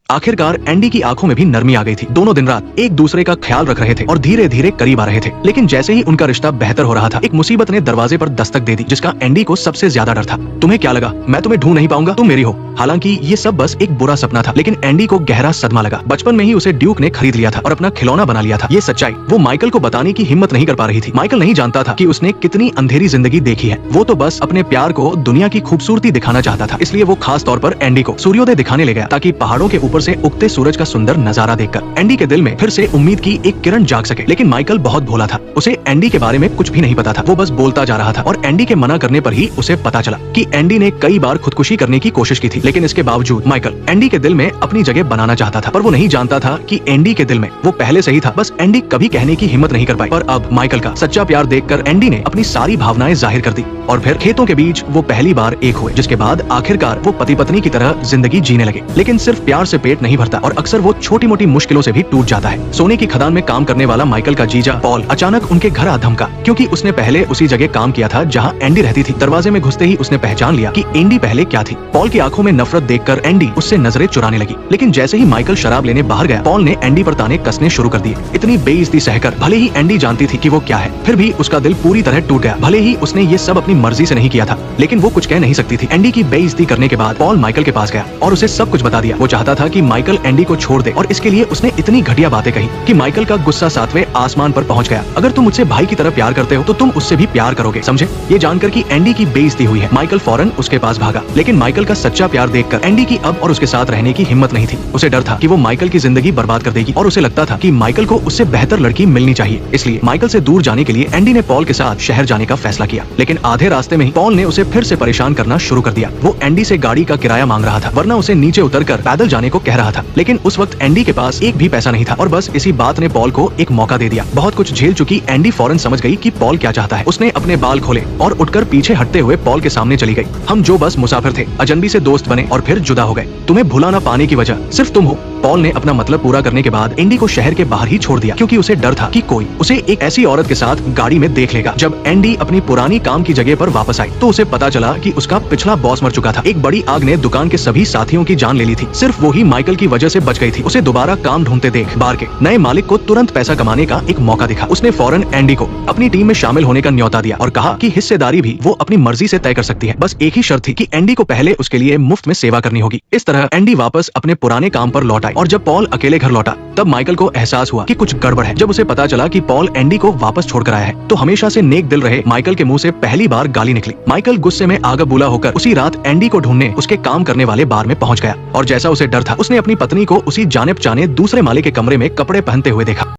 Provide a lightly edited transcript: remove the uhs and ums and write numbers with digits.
आखिरकार एंडी की आंखों में भी नरमी आ गई थी। दोनों दिन रात एक दूसरे का ख्याल रख रहे थे और धीरे धीरे करीब आ रहे थे। लेकिन जैसे ही उनका रिश्ता बेहतर हो रहा था, एक मुसीबत ने दरवाजे पर दस्तक दे दी, जिसका एंडी को सबसे ज्यादा डर था। तुम्हें क्या लगा मैं तुम्हें ढूंढ नहीं पाऊंगा, तुम मेरी हो? हालांकि ये सब बस एक बुरा सपना था, लेकिन एंडी को गहरा सदमा लगा। बचपन में ही उसे ड्यूक ने खरीद लिया था और अपना खिलौना बना लिया था। ये सच्चाई वो माइकल को बताने की हिम्मत नहीं कर पा रही थी। माइकल नहीं जानता था कि उसने कितनी अंधेरी जिंदगी देखी है। वो तो बस अपने प्यार को दुनिया की खूबसूरती दिखाना चाहता था। इसलिए वो खास तौर पर एंडी को सूर्योदय दिखाने ले गया, ताकि पहाड़ों के ऊपर से उगते सूरज का सुंदर नजारा देखकर एंडी के दिल में फिर से उम्मीद की एक किरण जाग सके। लेकिन माइकल बहुत भोला था, उसे एंडी के बारे में कुछ भी नहीं पता था। वो बस बोलता जा रहा था और एंडी के मना करने पर ही उसे पता चला कि एंडी ने कई बार खुदकुशी करने की कोशिश की थी। लेकिन इसके बावजूद माइकल एंडी के दिल में अपनी जगह बनाना चाहता था, पर वो नहीं जानता था कि एंडी के दिल में वो पहले से ही था। बस एंडी कभी कहने की हिम्मत नहीं कर पाई। पर अब माइकल का सच्चा प्यार देखकर एंडी ने अपनी सारी भावनाएं जाहिर कर दी और फिर खेतों के बीच वो पहली बार एक हुए, जिसके बाद आखिरकार वो पति पत्नी की तरह जिंदगी जीने लगे। लेकिन सिर्फ प्यार से पेट नहीं भरता और अक्सर वो छोटी मोटी मुश्किलों से भी टूट जाता है। सोने की खदान में काम करने वाला माइकल का जीजा पॉल अचानक उनके घर आ धमका, क्योंकि उसने पहले उसी जगह काम किया था जहाँ एंडी रहती थी। दरवाजे में घुसते ही उसने पहचान लिया कि एंडी पहले क्या थी। पॉल की आंखों में नफरत देखकर एंडी उससे नजरें चुराने लगी। लेकिन जैसे ही माइकल शराब लेने बाहर गया, पॉल ने एंडी पर ताने कसने शुरू कर दिए। इतनी बेइज्जती सहकर भले ही एंडी जानती थी कि वो क्या है, फिर भी उसका दिल पूरी तरह टूट गया। भले ही उसने ये सब अपनी मर्जी से नहीं किया था, लेकिन वो कुछ कह नहीं सकती थी। एंडी की बेइज्जती करने के बाद पॉल माइकल के पास गया और उसे सब कुछ बता दिया। वो चाहता था कि माइकल एंडी को छोड़ दे और इसके लिए उसने इतनी घटिया बातें कही कि माइकल का गुस्सा 7वें आसमान पर पहुंच गया। अगर तुम मुझसे भाई की तरह प्यार करते हो तो तुम उससे भी प्यार करोगे, समझे? ये जानकर कि एंडी की बेइज्जती हुई है, माइकल फौरन उसके पास भागा। लेकिन माइकल का सच्चा प्यार देखकर एंडी की अब और उसके साथ रहने की हिम्मत नहीं थी। उसे डर था कि वो माइकल की जिंदगी बर्बाद कर देगी और उसे लगता था कि माइकल को उससे बेहतर लड़की मिलनी चाहिए। इसलिए माइकल से दूर जाने के लिए एंडी ने पॉल के साथ शहर जाने का फैसला किया। लेकिन आधे रास्ते में ही पॉल ने उसे फिर से परेशान करना शुरू कर दिया। वो एंडी से गाड़ी का किराया मांग रहा था, वरना उसे नीचे उतरकर पैदल जाने को कह रहा था। लेकिन उस वक्त एंडी के पास एक भी पैसा नहीं था और बस इसी बात ने पॉल को एक मौका दे दिया। बहुत कुछ झेल चुकी एंडी फौरन समझ गई कि पॉल क्या चाहता है। उसने अपने बाल खोले और उठकर पीछे हटते हुए पॉल के सामने चली गई। हम जो बस मुसाफिर थे, अजनबी से दोस्त बने और फिर जुदा हो गए। तुम्हें भुला ना पाने की वजह सिर्फ तुम हो। पॉल ने अपना मतलब पूरा करने के बाद एंडी को शहर के बाहर ही छोड़ दिया, क्योंकि उसे डर था कि कोई उसे एक ऐसी औरत के साथ गाड़ी में देख लेगा। जब एंडी अपनी पुरानी काम की जगह पर वापस आई तो उसे पता चला कि उसका पिछला बॉस मर चुका था। एक बड़ी आग ने दुकान के सभी साथियों की जान ले ली थी, सिर्फ वो ही माइकल की वजह से बच गई थी। उसे दोबारा काम ढूंढते देख बार के नए मालिक को तुरंत पैसा कमाने का एक मौका दिखा। उसने फौरन एंडी को अपनी टीम में शामिल होने का न्योता दिया और कहा कि हिस्सेदारी भी वो अपनी मर्जी से तय कर सकती है। बस एक ही शर्त थी कि एंडी को पहले उसके लिए मुफ्त में सेवा करनी होगी। इस तरह एंडी वापस अपने पुराने काम पर लौट आई और जब पॉल अकेले घर लौटा तब माइकल को एहसास हुआ कि कुछ गड़बड़ है। जब उसे पता चला कि पॉल एंडी को वापस छोड़कर आया है तो हमेशा से नेक दिल रहे माइकल के मुंह से पहली बार गाली निकली। माइकल गुस्से में आगा बुला होकर उसी रात एंडी को ढूंढने उसके काम करने वाले बार में पहुंच गया और जैसा उसे डर था, उसने अपनी पत्नी को उसी जाने पहचाने दूसरे माले के कमरे में कपड़े पहनते हुए देखा।